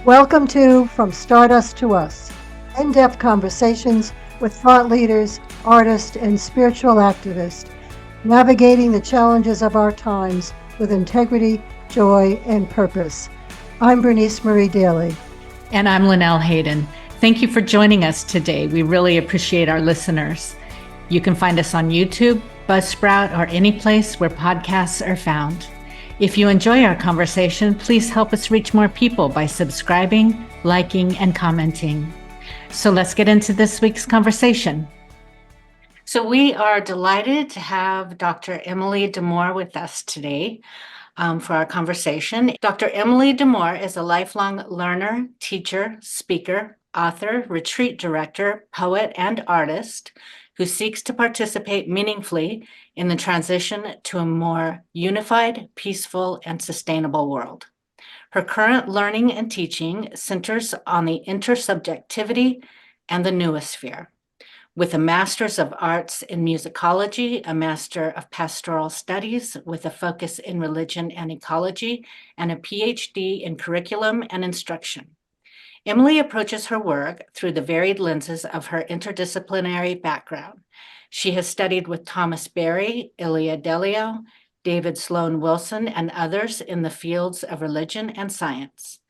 Welcome to From Stardust to Us, in-depth conversations with thought leaders, artists, and spiritual activists, navigating the challenges of our times with integrity, joy, and purpose. I'm Bernice Marie Daly. And I'm Linnell Hayden. Thank you for joining us today. We really appreciate our listeners. You can find us on YouTube, Buzzsprout, or any place where podcasts are found. If you enjoy our conversation, please help us reach more people by subscribing, liking, and commenting. So let's get into this week's conversation. So we are delighted to have Dr. Ilia Delio with us today for our conversation. Dr. Ilia Delio is a lifelong learner, teacher, speaker, author, retreat director, poet, and artist who seeks to participate meaningfully in the transition to a more unified, peaceful, and sustainable world. Her current learning and teaching centers on the intersubjectivity and the Noosphere. With a Master's of Arts in Musicology, a Master of Pastoral Studies with a focus in religion and ecology, and a PhD in curriculum and instruction. Emily approaches her work through the varied lenses of her interdisciplinary background. She has studied with Thomas Berry, Ilia Delio, David Sloan Wilson, and others in the fields of religion and science.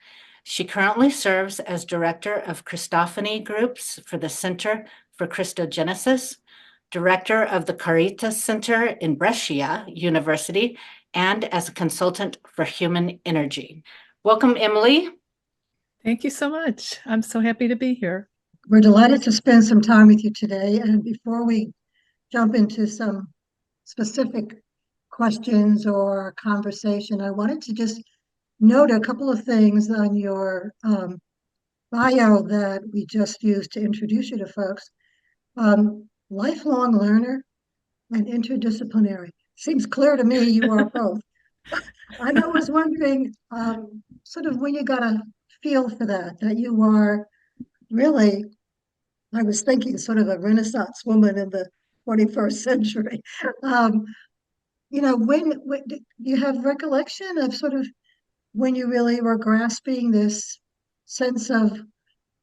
She currently serves as Director of Christophany Groups for the Center for Christogenesis, Director of the Caritas Center in Brescia University, and as a consultant for human energy. Welcome, Emily. Thank you so much. I'm so happy to be here. We're delighted to spend some time with you today. And before we jump into some specific questions or conversation, I wanted to just note a couple of things on your bio that we just used to introduce you to folks. Lifelong learner and interdisciplinary. Seems clear to me you are both. I was wondering, sort of when you got a feel for that you are really, I was thinking sort of a Renaissance woman in the 21st century. When do you have recollection of sort of when you really were grasping this sense of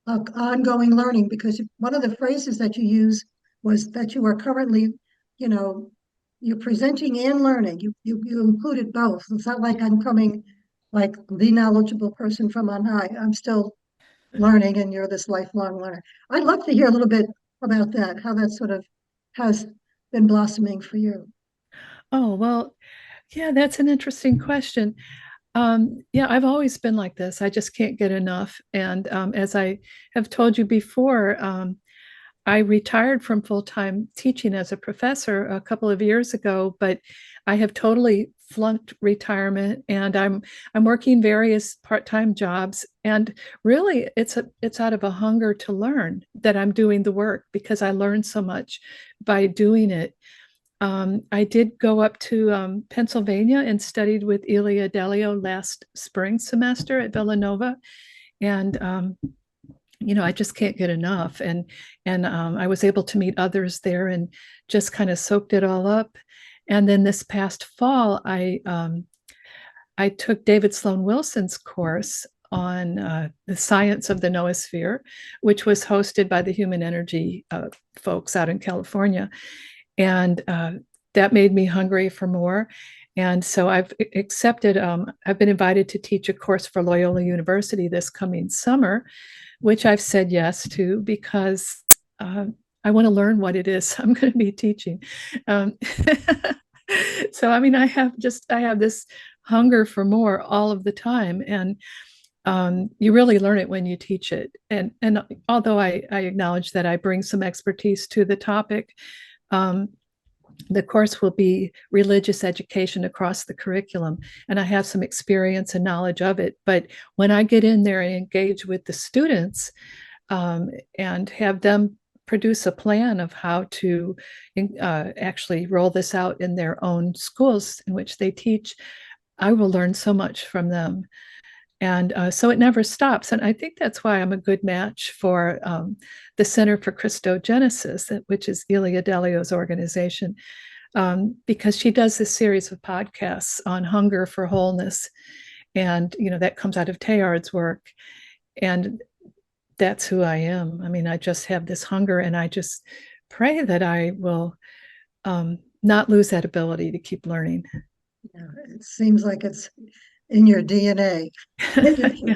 ongoing learning? Because one of the phrases that you use was that you are currently, you're presenting and learning. You included both. It's not like I'm coming like the knowledgeable person from on high. I'm still learning and you're this lifelong learner. I'd love to hear a little bit about that, how that sort of has been blossoming for you. Oh, well, yeah, that's an interesting question. Yeah, I've always been like this. I just can't get enough. And as I have told you before, I retired from full-time teaching as a professor a couple of years ago, but I have totally flunked retirement, and I'm working various part-time jobs. And really, it's out of a hunger to learn that I'm doing the work, because I learned so much by doing it. I did go up to Pennsylvania and studied with Ilia Delio last spring semester at Villanova, and I just can't get enough. And I was able to meet others there and just kind of soaked it all up. And then this past fall, I took David Sloan Wilson's course on the science of the noosphere, which was hosted by the human energy folks out in California. And that made me hungry for more. And so I've accepted, I've been invited to teach a course for Loyola University this coming summer, which I've said yes to because I want to learn what it is I'm going to be teaching. So, I mean, I have this hunger for more all of the time. And you really learn it when you teach it. And although I acknowledge that I bring some expertise to the topic, the course will be religious education across the curriculum, and I have some experience and knowledge of it. But when I get in there and engage with the students and have them produce a plan of how to actually roll this out in their own schools in which they teach, I will learn so much from them. And so it never stops. And I think that's why I'm a good match for the Center for Christogenesis, which is Ilia Delio's organization, because she does this series of podcasts on hunger for wholeness. And, that comes out of Teilhard's work. And that's who I am. I mean, I just have this hunger, and I just pray that I will not lose that ability to keep learning. Yeah, it seems like it's in your DNA. Yeah.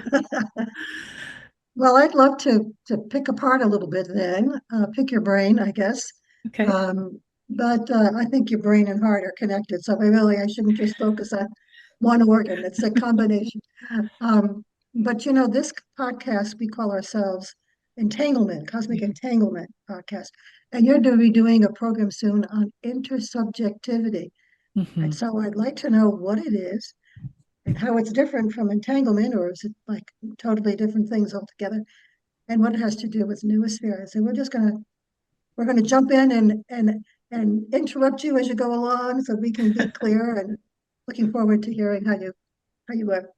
Well, I'd love to pick apart a little bit then, pick your brain, I guess. Okay. But I think your brain and heart are connected, so I shouldn't just focus on one organ. It's a combination. Um, but this podcast we call ourselves Entanglement, Cosmic Entanglement Podcast, and you're going to be doing a program soon on intersubjectivity. Mm-hmm. And so I'd like to know what it is and how it's different from entanglement, or is it like totally different things altogether, and what it has to do with noosphere. So we're gonna jump in and interrupt you as you go along so we can be clear, and looking forward to hearing how you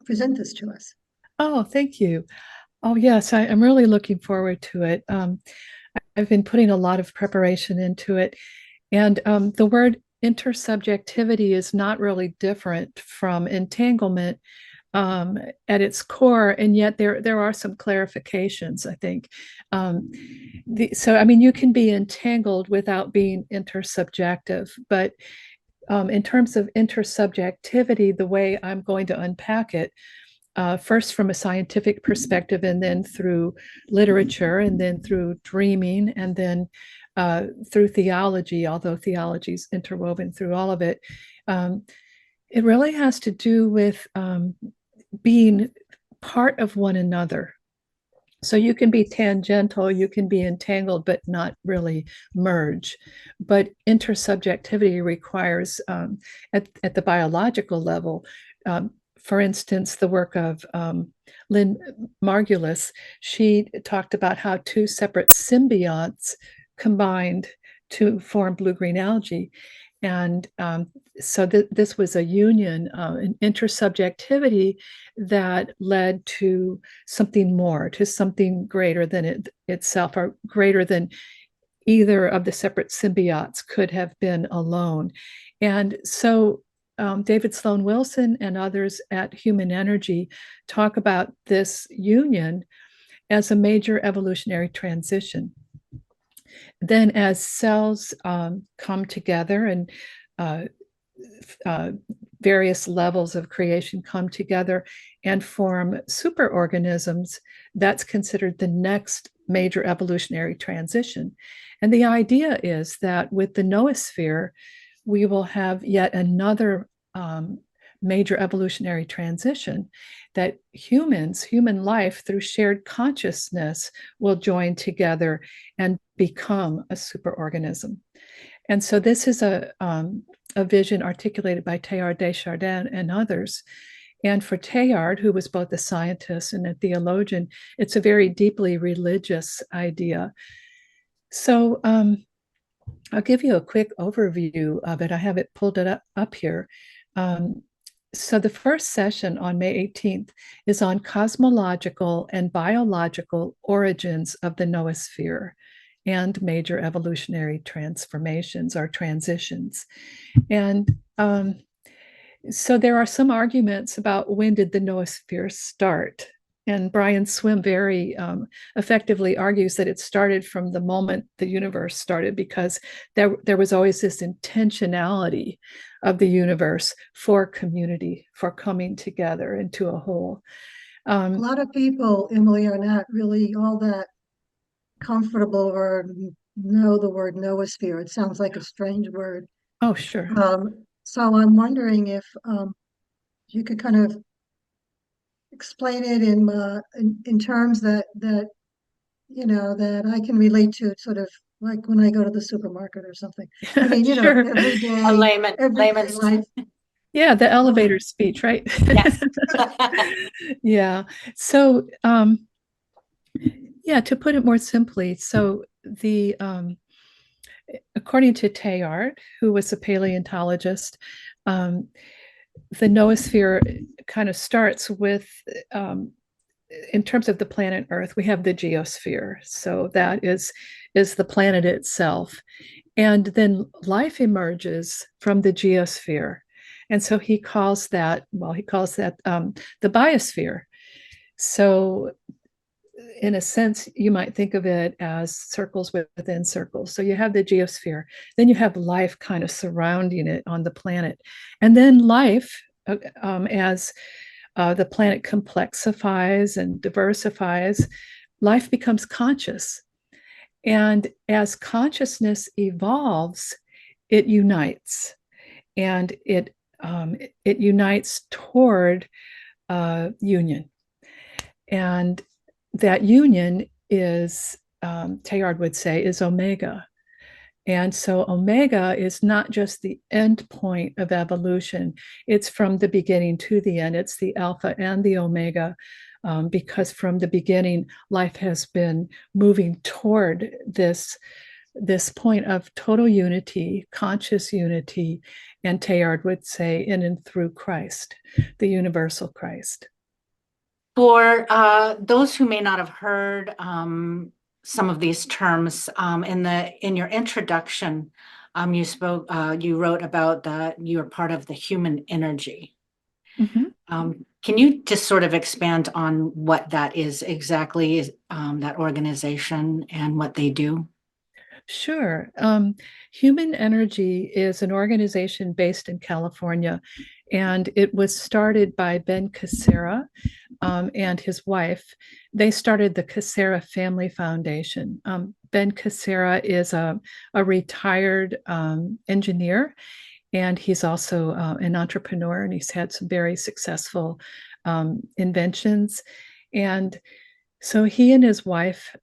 present this to us. Oh, thank you. Oh, yes, I'm really looking forward to it. I've been putting a lot of preparation into it. And the word intersubjectivity is not really different from entanglement at its core, and yet there are some clarifications, I think. So, I mean, you can be entangled without being intersubjective, but in terms of intersubjectivity, the way I'm going to unpack it, first from a scientific perspective, and then through literature, and then through dreaming, and then through theology, although theology is interwoven through all of it. It really has to do with being part of one another. So you can be tangential, you can be entangled, but not really merge. But intersubjectivity requires, at the biological level, for instance, the work of Lynn Margulis, she talked about how two separate symbionts combined to form blue-green algae. And so this was a union, an intersubjectivity that led to something more, to something greater than itself, or greater than either of the separate symbiotes could have been alone. And so David Sloan Wilson and others at Human Energy talk about this union as a major evolutionary transition. Then, as cells come together, and uh, various levels of creation come together and form superorganisms, that's considered the next major evolutionary transition. And the idea is that with the noosphere, we will have yet another major evolutionary transition, that human life through shared consciousness will join together and become a superorganism. And so this is a vision articulated by Teilhard de Chardin and others. And for Teilhard, who was both a scientist and a theologian, it's a very deeply religious idea. So I'll give you a quick overview of it. I have it pulled it up here. So the first session on May 18th is on cosmological and biological origins of the noosphere and major evolutionary transformations or transitions. And so there are some arguments about when did the noosphere start. And Brian Swim very effectively argues that it started from the moment the universe started, because there was always this intentionality of the universe for community, for coming together into a whole. A lot of people, Emily, are not really all that comfortable or know the word noosphere. It sounds like a strange word. Oh, sure. So I'm wondering if you could kind of explain it in terms that that I can relate to, sort of like when I go to the supermarket or something. I mean, Sure. A everyday layman's. life. Yeah, the elevator speech, right? Yes. Yeah. So, yeah, to put it more simply, so according to Teilhard, who was a paleontologist, the noosphere kind of starts with, in terms of the planet Earth, we have the geosphere. So that is the planet itself. And then life emerges from the geosphere. And so he calls that the biosphere. So in a sense, you might think of it as circles within circles. So you have the geosphere, then you have life kind of surrounding it on the planet. And then life, as the planet complexifies and diversifies, life becomes conscious. And as consciousness evolves, it unites, and it unites toward union. And that union is, Teilhard would say, is omega. And so omega is not just the end point of evolution, it's from the beginning to the end. It's the alpha and the omega, because from the beginning, life has been moving toward this point of total unity, conscious unity, and Teilhard would say, in and through Christ, the universal Christ. For those who may not have heard some of these terms, in your introduction, you wrote about that you are part of the human energy. Mm-hmm. Can you just sort of expand on what that is exactly, that organization and what they do? Sure. Human Energy is an organization based in California, and it was started by Ben Cassera and his wife. They started the Cassera Family Foundation. Ben Cassera is a retired engineer, and he's also an entrepreneur, and he's had some very successful inventions. And so he and his wife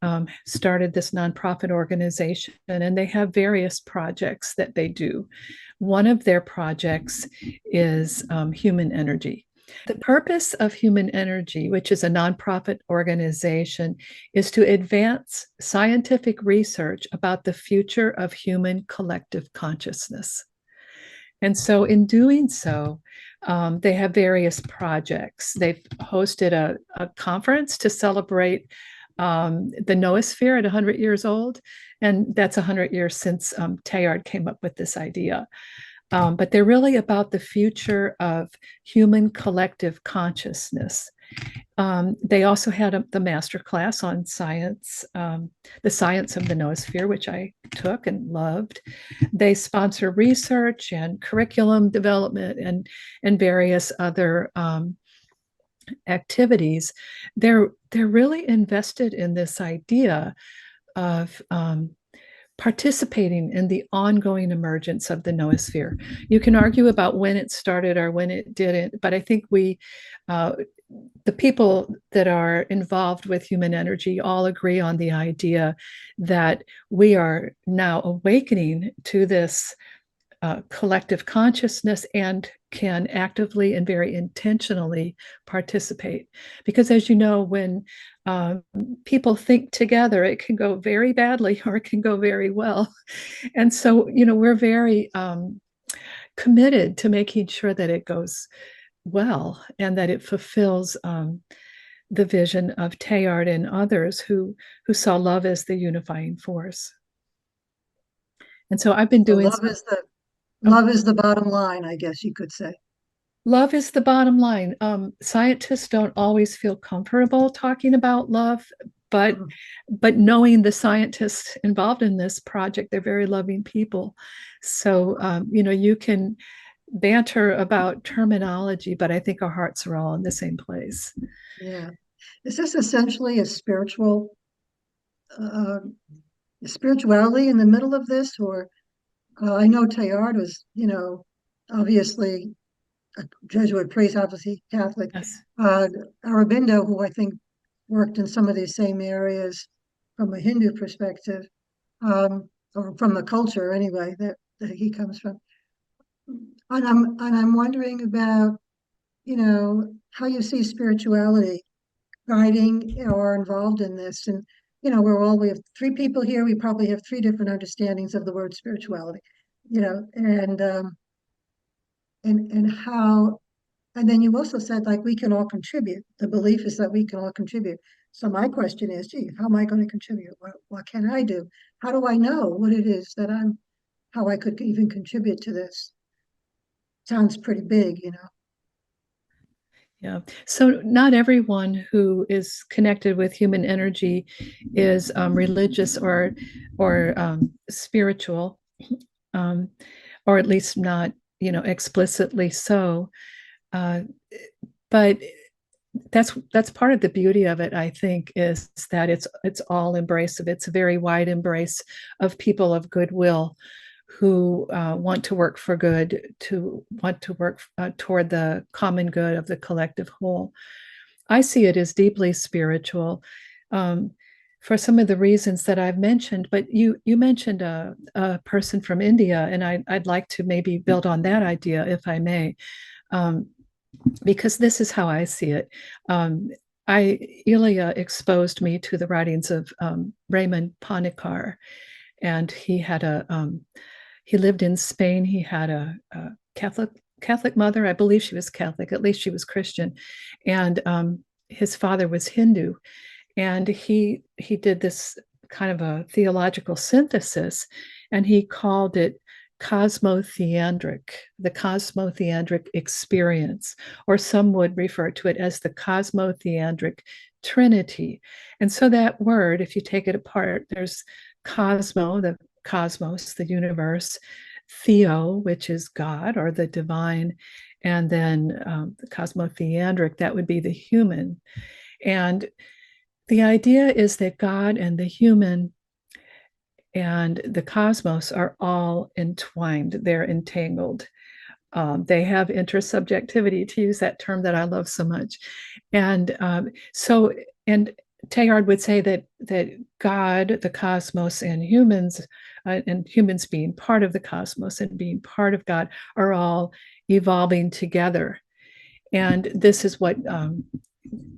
started this nonprofit organization, and they have various projects that they do. One of their projects is Human Energy. The purpose of Human Energy, which is a nonprofit organization, is to advance scientific research about the future of human collective consciousness. And so, in doing so, they have various projects. They've hosted a conference to celebrate the Noosphere at 100 years old. And that's 100 years since Teilhard came up with this idea. But they're really about the future of human collective consciousness. They also had the master class on science, the science of the noosphere, which I took and loved. They sponsor research and curriculum development and various other activities. They're really invested in this idea of participating in the ongoing emergence of the noosphere. You can argue about when it started or when it didn't, but I think the people that are involved with Human Energy all agree on the idea that we are now awakening to this collective consciousness and can actively and very intentionally participate. Because as you know, when people think together, it can go very badly or it can go very well. And so, we're very committed to making sure that it goes well and that it fulfills the vision of Teilhard and others who saw love as the unifying force. And so I've been doing love is the bottom line, I guess you could say. Love is the bottom line. Scientists don't always feel comfortable talking about love, but knowing the scientists involved in this project, they're very loving people. So you can banter about terminology, but I think our hearts are all in the same place. Yeah. Is this essentially a spirituality in the middle of this? Or I know Teilhard was, obviously a Jesuit priest, obviously Catholic. Yes. Aurobindo, who I think worked in some of these same areas from a Hindu perspective, or from the culture anyway that he comes from. And I'm wondering about, how you see spirituality guiding or involved in this. And, we have three people here. We probably have three different understandings of the word spirituality, and how, and then you also said, like, we can all contribute. The belief is that we can all contribute. So my question is, gee, how am I going to contribute? What can I do? How do I know what it is that how I could even contribute to this? Sounds pretty big. Yeah. So not everyone who is connected with human energy is religious or spiritual, um, or at least not, explicitly so. Uh, but that's part of the beauty of it, I think, is that it's all embracive. It's a very wide embrace of people of goodwill who want to work for good, to want to work toward the common good of the collective whole. I see it as deeply spiritual, um, for some of the reasons that I've mentioned. But you mentioned a person from India, and I'd like to maybe build on that idea, if I may. Um, because this is how I see it. Um, Ilia exposed me to the writings of Raymond Panikkar, and he lived in Spain. He had a Catholic mother. I believe she was Catholic. At least she was Christian, and his father was Hindu. And he did this kind of a theological synthesis, and he called it the cosmotheandric experience, or some would refer to it as the cosmotheandric trinity. And so that word, if you take it apart, there's the cosmos, the universe, theo, which is God or the divine, and then the cosmotheandric, that would be the human. And the idea is that God and the human and the cosmos are all entwined, they're entangled. They have intersubjectivity, to use that term that I love so much. And and Teilhard would say that God, the cosmos, and humans being part of the cosmos and being part of God, are all evolving together. And this is what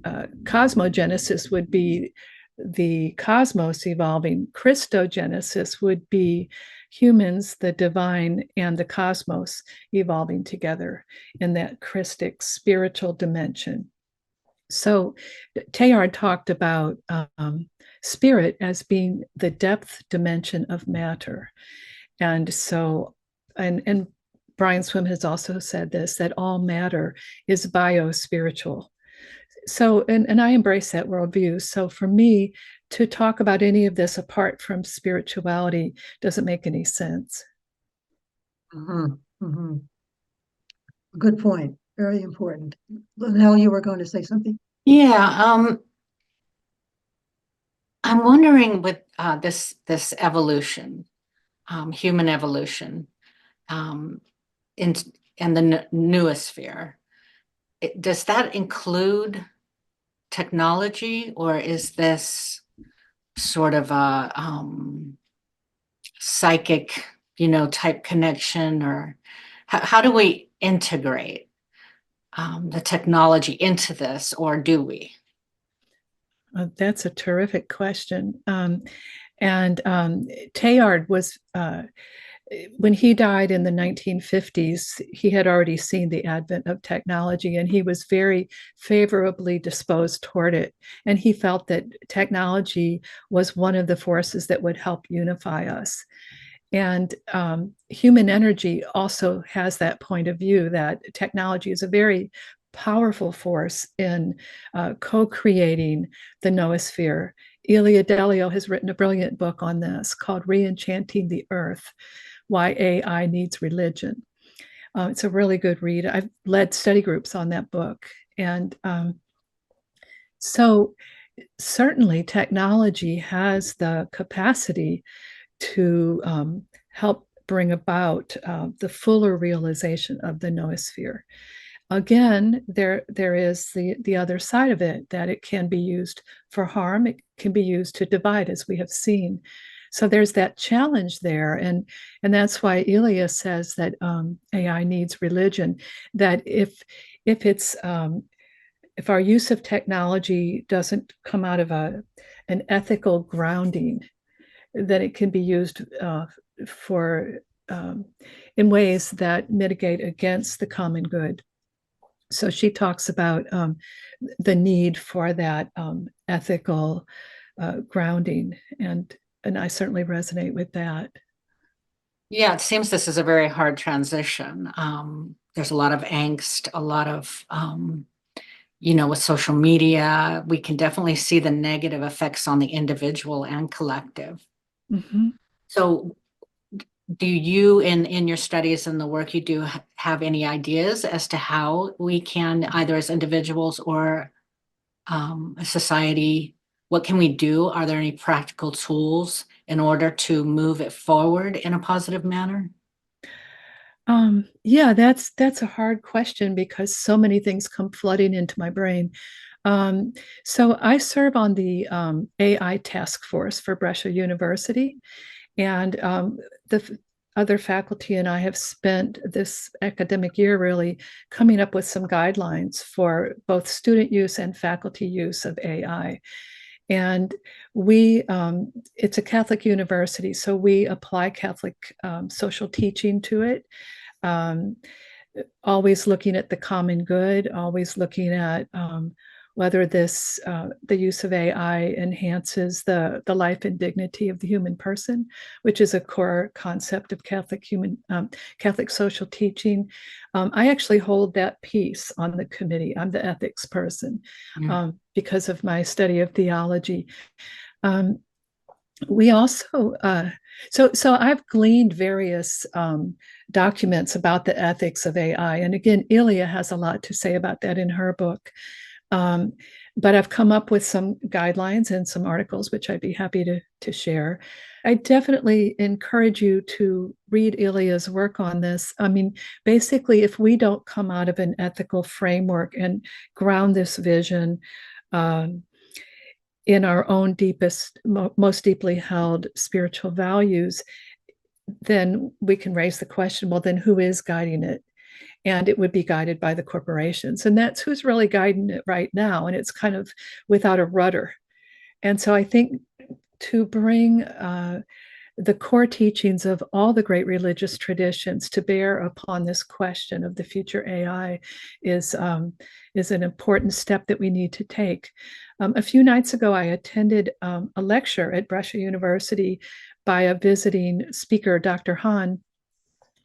cosmogenesis would be, the cosmos evolving. Christogenesis would be humans, the divine, and the cosmos evolving together in that Christic spiritual dimension. So Teilhard talked about spirit as being the depth dimension of matter. And so, and Brian Swim has also said this, that all matter is biospiritual. So, and I embrace that worldview. So for me, to talk about any of this apart from spirituality doesn't make any sense. Mhm, mhm. Good point. Very important. Linnell, you were going to say something? Yeah, I'm wondering with this evolution, human evolution, um, in the noosphere, does that include technology, or is this sort of a psychic, type connection, or how do we integrate the technology into this, or do we? That's a terrific question. And Teilhard was, when he died in the 1950s, he had already seen the advent of technology, and he was very favorably disposed toward it. And he felt that technology was one of the forces that would help unify us. And human energy also has that point of view, that technology is a very powerful force in co-creating the noosphere. Ilia Delio has written a brilliant book on this called Re-enchanting the Earth, Why AI Needs Religion. It's a really good read. I've led study groups on that book. And so certainly technology has the capacity to help bring about the fuller realization of the noosphere. Again, there is the other side of it, that it can be used for harm. It can be used to divide, as we have seen. So there's that challenge there, and that's why Ilia says that AI needs religion. That if our use of technology doesn't come out of an ethical grounding, that it can be used for in ways that mitigate against the common good. So she talks about the need for that ethical grounding, and I certainly resonate with that. Yeah, it seems this is a very hard transition. There's a lot of angst, a lot of with social media, we can definitely see the negative effects on the individual and collective. Mm-hmm. So do you, in your studies and the work you do, have any ideas as to how we can, either as individuals or a society, what can we do? Are there any practical tools in order to move it forward in a positive manner? Yeah, that's a hard question because so many things come flooding into my brain. Um, so I serve on the AI task force for Brescia University, and the other faculty and I have spent this academic year really coming up with some guidelines for both student use and faculty use of AI. And it's a Catholic university, so we apply Catholic social teaching to it. Um, Always looking at the common good, always looking at whether the use of AI enhances the life and dignity of the human person, which is a core concept of Catholic social teaching. I actually hold that piece on the committee. I'm the ethics person because of my study of theology. Um, we also so I've gleaned various documents about the ethics of AI, and again, Ilia has a lot to say about that in her book. Um, but I've come up with some guidelines and some articles, which I'd be happy to share. I definitely encourage you to read Ilia's work on this. I mean, basically, if we don't come out of an ethical framework and ground this vision, um, in our own deepest, most deeply held spiritual values, then we can raise the question, well, then who is guiding it? And it would be guided by the corporations. And that's who's really guiding it right now. And it's kind of without a rudder. And so I think to bring the core teachings of all the great religious traditions to bear upon this question of the future AI is an important step that we need to take. A few nights ago, I attended a lecture at Brescia University by a visiting speaker, Dr. Hahn,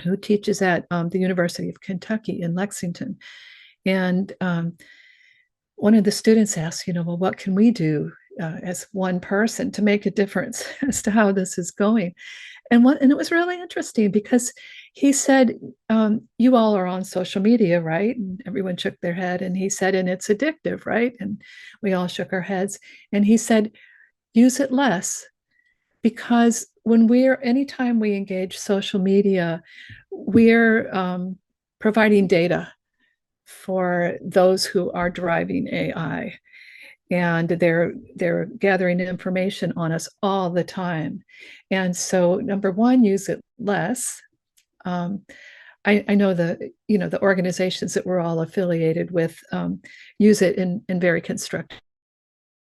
who teaches at the University of Kentucky in Lexington. And one of the students asked, well, what can we do as one person to make a difference as to how this is going? And it was really interesting because he said, you all are on social media, right? And everyone shook their head. And he said, and it's addictive, right? And we all shook our heads. And he said, use it less, because anytime we engage social media, we're providing data for those who are driving AI, and they're gathering information on us all the time. And so, number one, use it less. I know the organizations that we're all affiliated with use it in very constructive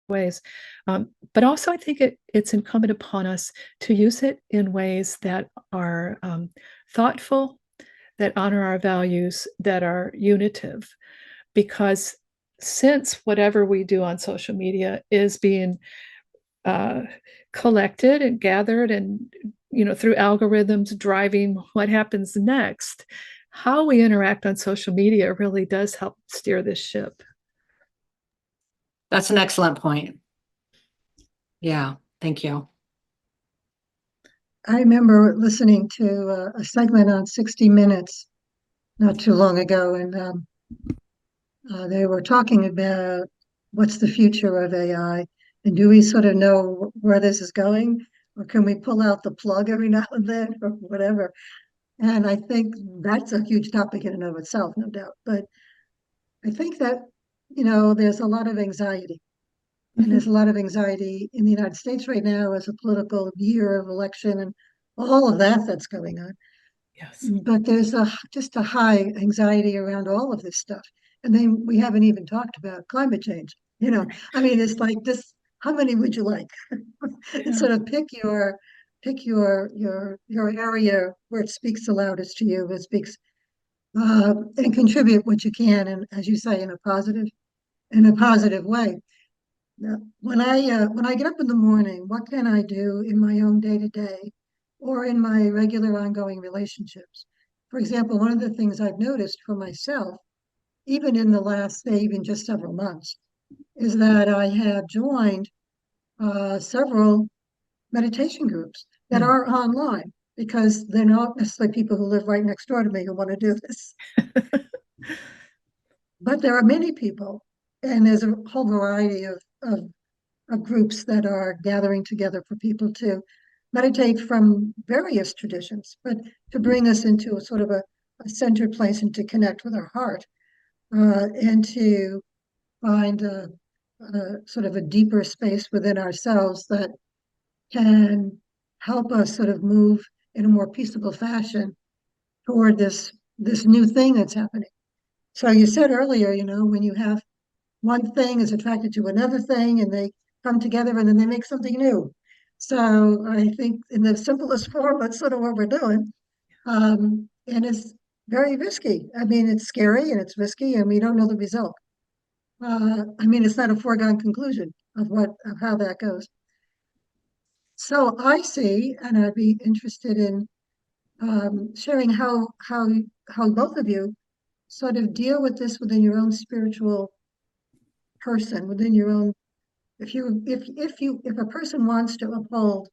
ways. But also, I think it's incumbent upon us to use it in ways that are thoughtful, that honor our values, that are unitive. Because since whatever we do on social media is being collected and gathered and through algorithms driving what happens next, how we interact on social media really does help steer this ship. That's an excellent point. Yeah, thank you. I remember listening to a segment on 60 Minutes not too long ago, and they were talking about what's the future of AI, and do we sort of know where this is going, or can we pull out the plug every now and then, or whatever? And I think that's a huge topic in and of itself, no doubt. But I think that, there's a lot of anxiety. And there's a lot of anxiety in the United States right now as a political year of election and all of that's going on. Yes. But there's just a high anxiety around all of this stuff. And then we haven't even talked about climate change. I mean, it's like this, how many would you like? And sort of pick your area where it speaks the loudest to you, it speaks and contribute what you can, and as you say, in a positive way. Now, when I get up in the morning, what can I do in my own day to day or in my regular ongoing relationships? For example, one of the things I've noticed for myself even in the last, say, even just several months, is that I have joined several meditation groups that Mm. are online because they're not necessarily people who live right next door to me who want to do this. But there are many people, and there's a whole variety of groups that are gathering together for people to meditate from various traditions, but to bring us into a sort of a centered place and to connect with our heart and to find sort of a deeper space within ourselves that can help us sort of move in a more peaceable fashion toward this new thing that's happening. So you said earlier, when you have one thing is attracted to another thing and they come together and then they make something new. So I think in the simplest form, that's sort of what we're doing. And it's very risky. I mean, it's scary and it's risky and we don't know the result. I mean, it's not a foregone conclusion of how that goes. So I see, and I'd be interested in sharing how both of you sort of deal with this within your own spiritual person, within your own. If a person wants to uphold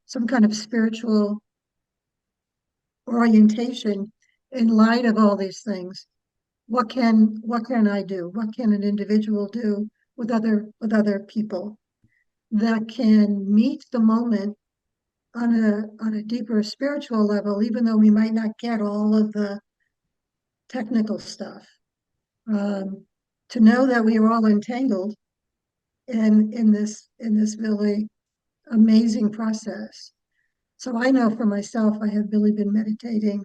some kind of spiritual orientation in light of all these things, what can I do? What can an individual do with other people that can meet the moment on a deeper spiritual level, even though we might not get all of the technical stuff. To know that we are all entangled in this really amazing process. So I know for myself, I have really been meditating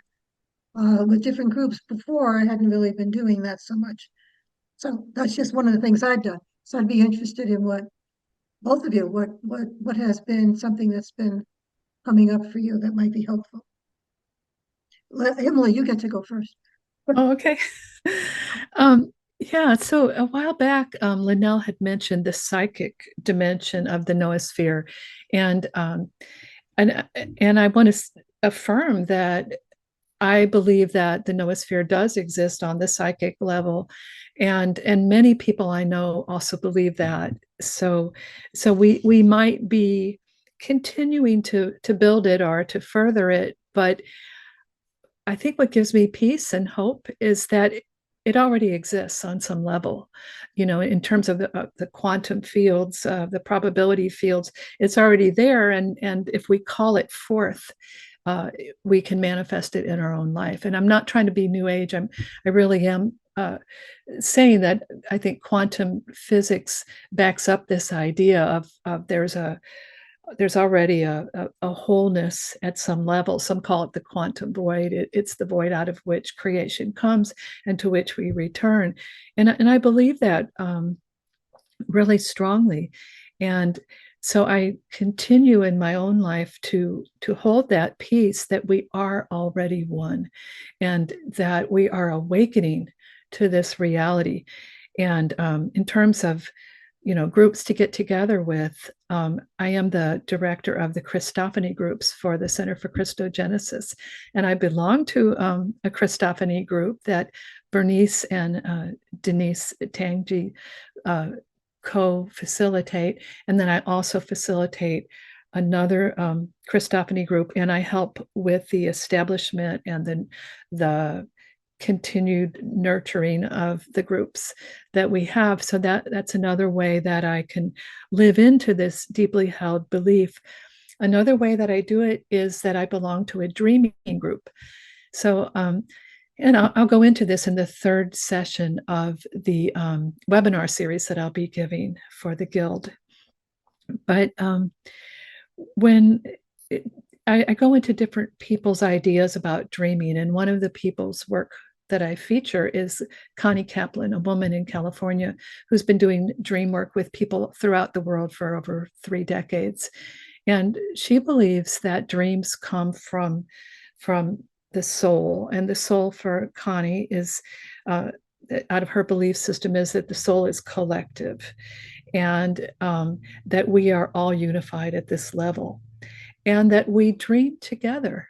with different groups before. I hadn't really been doing that so much. So that's just one of the things I've done. So I'd be interested in what both of you, what has been something that's been coming up for you that might be helpful. Emily, you get to go first. Oh, okay. Yeah, so a while back, Linnell had mentioned the psychic dimension of the noosphere, and and and I want to affirm that I believe that the noosphere does exist on the psychic level, and many people I know also believe that. So we might be continuing to build it or to further it, but I think what gives me peace and hope is that it already exists on some level, in terms of the quantum fields, the probability fields. It's already there, and if we call it forth, we can manifest it in our own life. And I'm not trying to be new age. I really am saying that I think quantum physics backs up this idea of there's already a wholeness at some level. Some call it the quantum void. It's the void out of which creation comes and to which we return. And I believe that really strongly. And so I continue in my own life to hold that peace that we are already one and that we are awakening to this reality. And in terms of groups to get together with. I am the director of the Christophany Groups for the Center for Christogenesis, and I belong to a Christophany group that Bernice and Denise Tangji co-facilitate, and then I also facilitate another Christophany group, and I help with the establishment and then the continued nurturing of the groups that we have. So that's another way that I can live into this deeply held belief. Another way that I do it is that I belong to a dreaming group. So, and I'll go into this in the third session of the webinar series that I'll be giving for the Guild. But when I go into different people's ideas about dreaming, and one of the people's work that I feature is Connie Kaplan, a woman in California who's been doing dream work with people throughout the world for over 3 decades. And she believes that dreams come from the soul, and the soul for Connie is out of her belief system is that the soul is collective, and that we are all unified at this level, and that we dream together.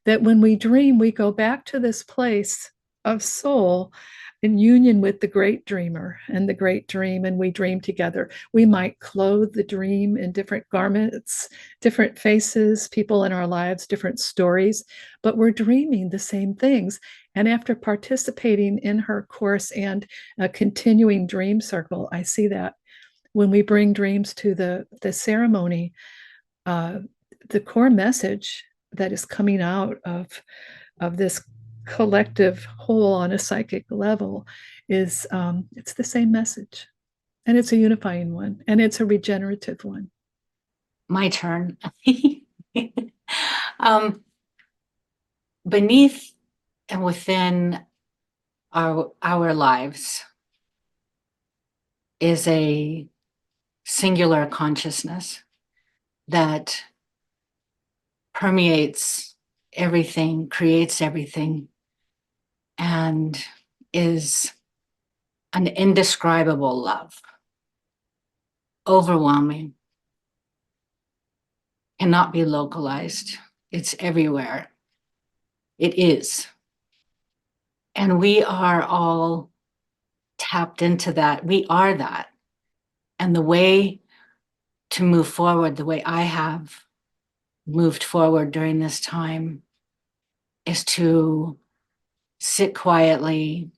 That when we dream, we go back to this place of soul in union with the great dreamer and the great dream, and we dream together. We might clothe the dream in different garments, different faces, people in our lives, different stories, but we're dreaming the same things. And after participating in her course and a continuing dream circle, I see that when we bring dreams to the ceremony, the core message that is coming out of this collective whole on a psychic level is it's the same message, and it's a unifying one, and it's a regenerative one. My turn. Beneath and within our lives is a singular consciousness that permeates everything, creates everything, and is an indescribable love, overwhelming, cannot be localized. It's everywhere. It is. And we are all tapped into that. We are that. And the way to move forward, the way I have moved forward during this time, is to sit quietly.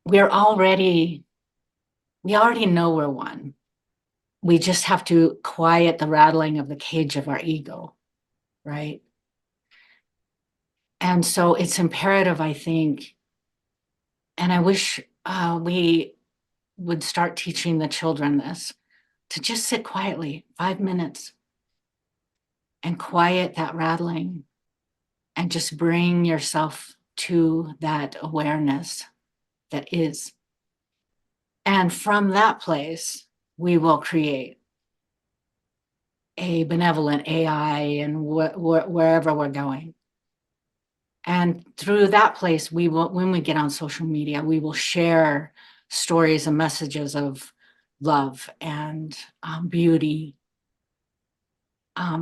We already know we're one. We just have to quiet the rattling of the cage of our ego, right? And so it's imperative, I think, and I wish we would start teaching the children this, to just sit quietly 5 minutes and quiet that rattling and just bring yourself to that awareness that is. And from that place, we will create a benevolent AI and wherever we're going. And through that place, we will, when we get on social media, we will share stories and messages of love and beauty,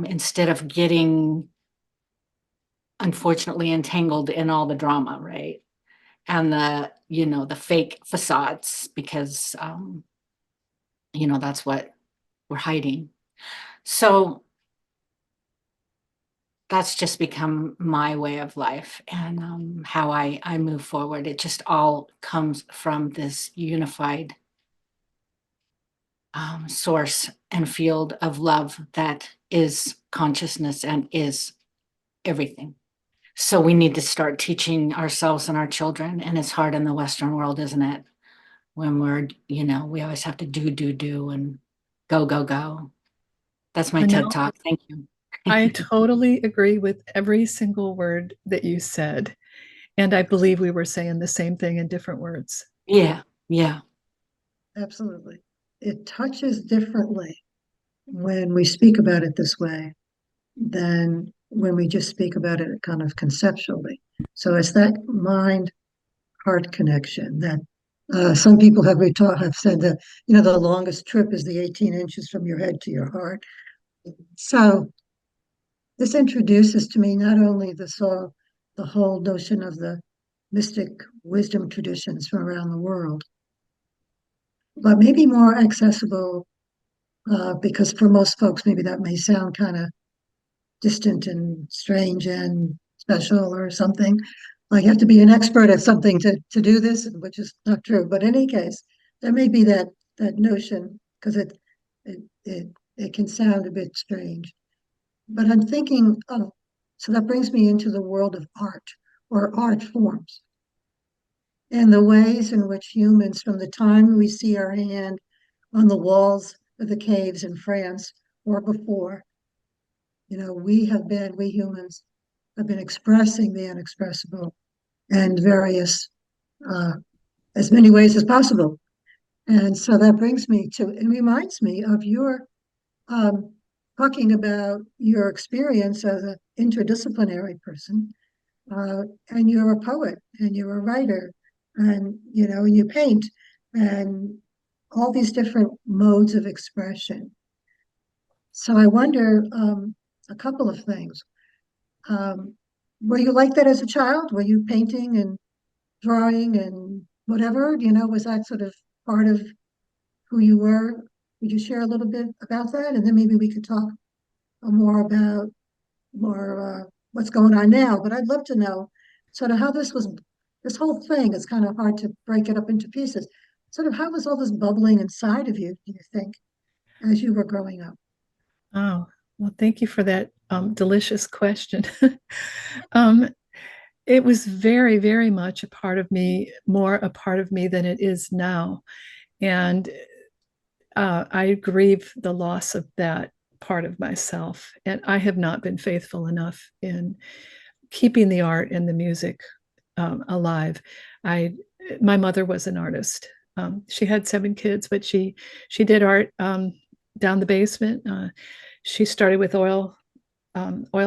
instead of getting, unfortunately, entangled in all the drama, right? And the fake facades, because that's what we're hiding. So that's just become my way of life, and how I move forward. It just all comes from this unified source and field of love that is consciousness and is everything. So we need to start teaching ourselves and our children, and it's hard in the Western world, isn't it? When we always have to do and go. That's my TED Talk. Thank you. I totally agree with every single word that you said. And I believe we were saying the same thing in different words. Yeah. Absolutely. It touches differently when we speak about it this way than when we just speak about it kind of conceptually. So it's that mind-heart connection that some people have said that, the longest trip is the 18 inches from your head to your heart. So this introduces to me not only the whole notion of the mystic wisdom traditions from around the world, but maybe more accessible, because for most folks, maybe that may sound kind of distant and strange and special or something. Like you have to be an expert at something to do this, which is not true. But in any case, there may be that notion, because it can sound a bit strange. But I'm thinking, so that brings me into the world of art or art forms and the ways in which humans, from the time we see our hand on the walls of the caves in France or before, we humans have been expressing the inexpressible in as many ways as possible. And so that brings me to, it reminds me of your um, talking about your experience as an interdisciplinary person. And you're a poet and you're a writer and, you paint and all these different modes of expression. So I wonder a couple of things. Were you like that as a child? Were you painting and drawing and whatever? Was that sort of part of who you were? Would you share a little bit about that? And then maybe we could talk more about what's going on now. But I'd love to know sort of how this whole thing. It's kind of hard to break it up into pieces. Sort of how was all this bubbling inside of you, do you think, as you were growing up? Oh, well, thank you for that delicious question. um, it was very, very much a part of me, more a part of me than it is now. And I grieve the loss of that part of myself. And I have not been faithful enough in keeping the art and the music alive. My mother was an artist. She had 7 kids, but she did art down the basement. She started with oil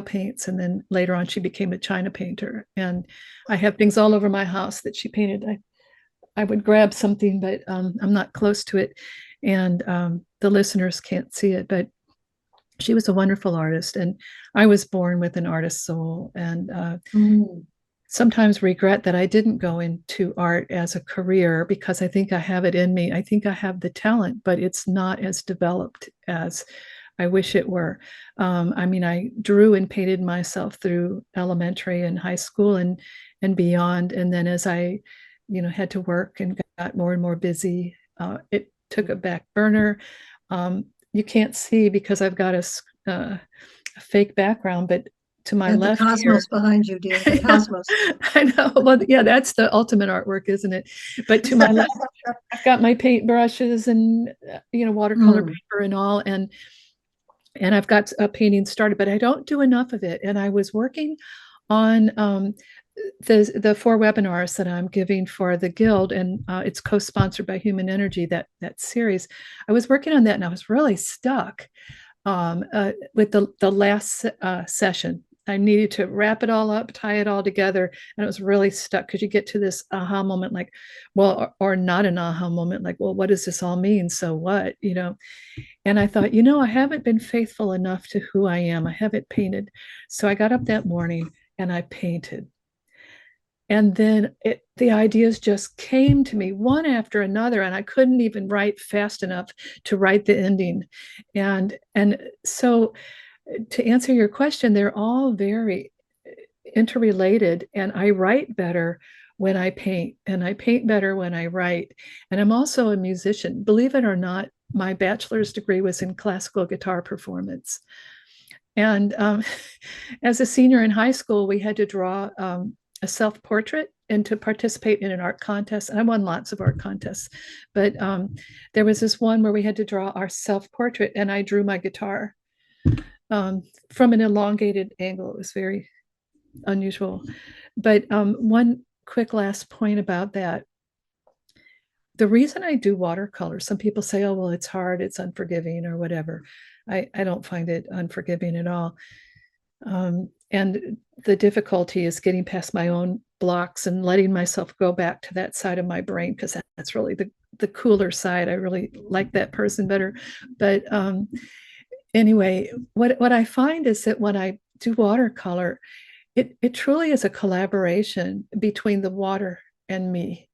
paints, and then later on she became a China painter. And I have things all over my house that she painted. I would grab something, but I'm not close to it, and the listeners can't see it. But she was a wonderful artist, and I was born with an artist's soul, and sometimes regret that I didn't go into art as a career, because I think I have it in me. I think I have the talent, but it's not as developed as I wish it were. I mean, I drew and painted myself through elementary and high school and beyond. And then as I, had to work and got more and more busy, it took a back burner. You can't see because I've got a fake background, but to my And the left cosmos here, behind you, dear, the cosmos. I know. Well, yeah, that's the ultimate artwork, isn't it? But to my left, I've got my paint brushes and watercolor paper and all, and I've got a painting started, but I don't do enough of it. And I was working on the 4 webinars that I'm giving for the Guild, and it's co-sponsored by Human Energy, that series. I was working on that, and I was really stuck with the last session. I needed to wrap it all up, tie it all together, and it was really stuck, because you get to this aha moment, like, well, or not an aha moment, like, well, what does this all mean? So what, And I thought, I haven't been faithful enough to who I am. I haven't painted. So I got up that morning and I painted. And then the ideas just came to me one after another, and I couldn't even write fast enough to write the ending. And so to answer your question, they're all very interrelated, and I write better when I paint, and I paint better when I write. And I'm also a musician. Believe it or not, my bachelor's degree was in classical guitar performance. And as a senior in high school, we had to draw a self-portrait and to participate in an art contest. And I won lots of art contests, but there was this one where we had to draw our self-portrait, and I drew my guitar from an elongated angle. It was very unusual. But one quick last point about that. The reason I do watercolor, some people say, oh, well, it's hard, it's unforgiving or whatever. I don't find it unforgiving at all. And the difficulty is getting past my own blocks and letting myself go back to that side of my brain, because that's really the cooler side. I really like that person better. But anyway, what I find is that when I do watercolor, it truly is a collaboration between the water and me.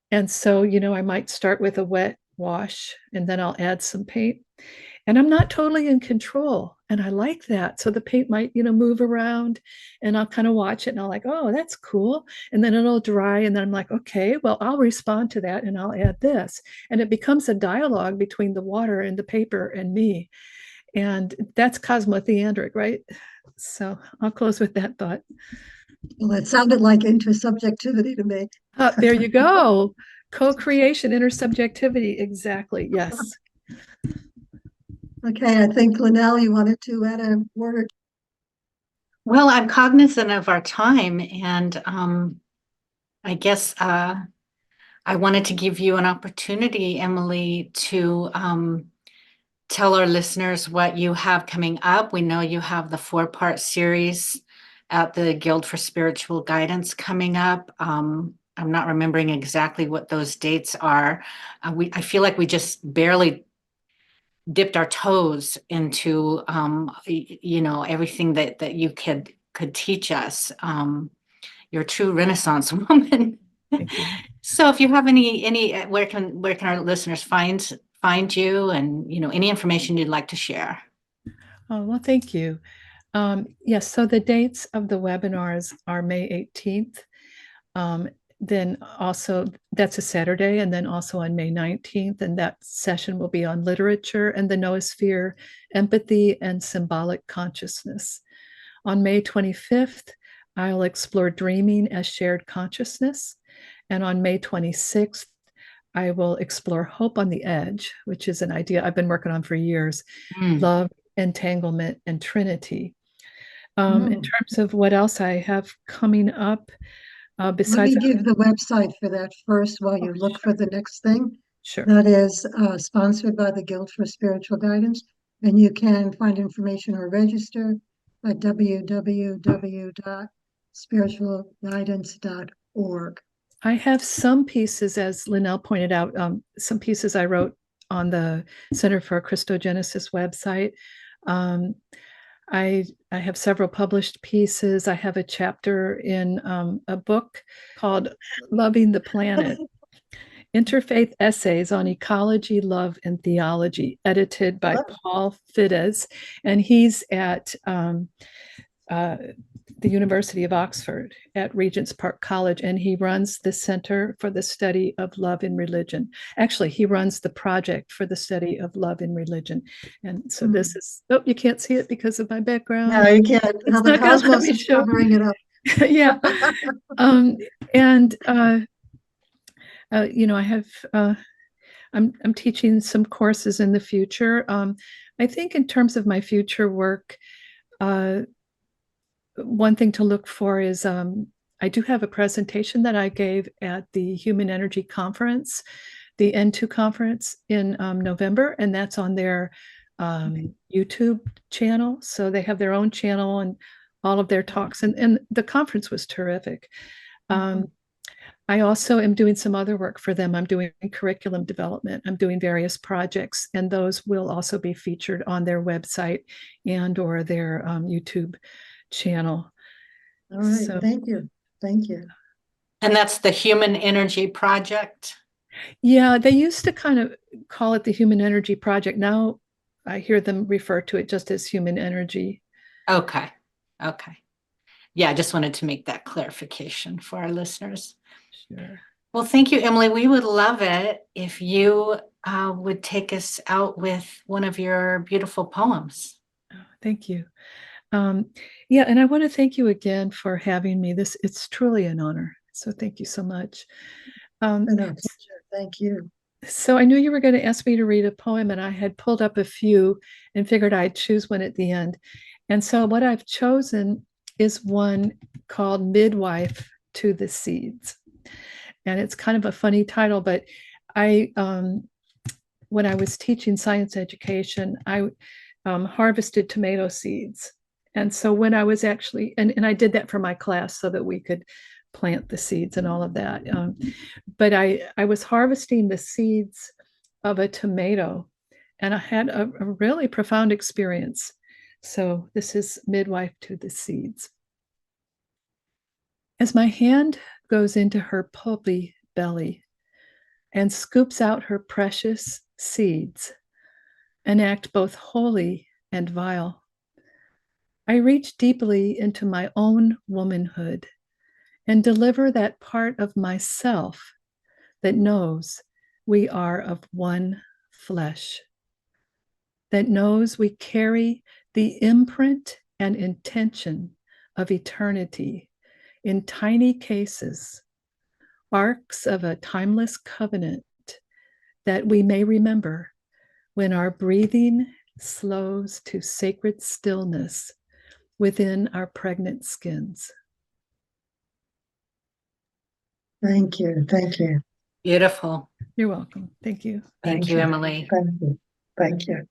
And so, I might start with a wet wash, and then I'll add some paint. And I'm not totally in control. And I like that. So the paint might, move around, and I'll kind of watch it, and I'll like, oh, that's cool. And then it'll dry. And then I'm like, okay, well, I'll respond to that, and I'll add this. And it becomes a dialogue between the water and the paper and me. And that's cosmotheandric, right? So I'll close with that thought. Well, it sounded like intersubjectivity to me. There you go. Co-creation, intersubjectivity. Exactly. Yes. Okay, I think Linnell, you wanted to add a word or two. Well, I'm cognizant of our time, and I guess I wanted to give you an opportunity, Emily, to tell our listeners what you have coming up. We know you have the 4-part series at the Guild for Spiritual Guidance coming up. I'm not remembering exactly what those dates are. I feel like we just barely dipped our toes into everything that you could teach us. You're a true Renaissance woman. So if you have any where can our listeners find you, and any information you'd like to share? Oh, well, thank you. Yes, so the dates of the webinars are May 18th. Then also, that's a Saturday, and then also on May 19th, and that session will be on literature and the noosphere, empathy, and symbolic consciousness. On May 25th, I'll explore dreaming as shared consciousness. And on May 26th, I will explore hope on the edge, which is an idea I've been working on for years, love, entanglement, and Trinity. In terms of what else I have coming up, Let besides, me give the website for that first while you look for the next thing. sure. That is sponsored by the Guild for Spiritual Guidance, and you can find information or register at www.spiritualguidance.org. I have some pieces, as Linnell pointed out, some pieces I wrote on the Center for Christogenesis website. I have several published pieces. I have a chapter in a book called Loving the Planet, Interfaith Essays on Ecology, Love, and Theology, edited by Paul Fides, and he's at the University of Oxford at Regent's Park College, and he runs the Center for the Study of Love in Religion. Actually, he runs the project for the study of love in religion. And so this is, oh, you can't see it because of my background. No, you can't. The cosmos is covering it up. Yeah. I have, I'm teaching some courses in the future. I think in terms of my future work, one thing to look for is I do have a presentation that I gave at the Human Energy Conference, the N2 conference in November, and that's on their YouTube channel. So they have their own channel and all of their talks, and the conference was terrific. I also am doing some other work for them. I'm doing curriculum development. I'm doing various projects, and those will also be featured on their website and or their YouTube channel. All right, so, thank you. And that's the Human Energy Project? Yeah, they used to kind of call it the Human Energy Project. Now I hear them refer to it just as Human Energy. Okay. Yeah, I just wanted to make that clarification for our listeners. Sure. Well, thank you, Emily. We would love it if you would take us out with one of your beautiful poems. Oh, thank you. Yeah, and I want to thank you again for having me. It's truly an honor. So thank you so much. Thank you. So I knew you were going to ask me to read a poem, and I had pulled up a few and figured I'd choose one at the end. And so what I've chosen is one called Midwife to the Seeds. And it's kind of a funny title, but when I was teaching science education, I harvested tomato seeds. And so when I was actually, and I did that for my class so that we could plant the seeds and all of that. But I was harvesting the seeds of a tomato, and I had a really profound experience. So this is Midwife to the Seeds. As my hand goes into her pulpy belly and scoops out her precious seeds, an act both holy and vile, I reach deeply into my own womanhood and deliver that part of myself that knows we are of one flesh, that knows we carry the imprint and intention of eternity in tiny cases, arcs of a timeless covenant that we may remember when our breathing slows to sacred stillness within our pregnant skins. Thank you. Beautiful. You're welcome. Thank you. Thank you, Emily. Thank you.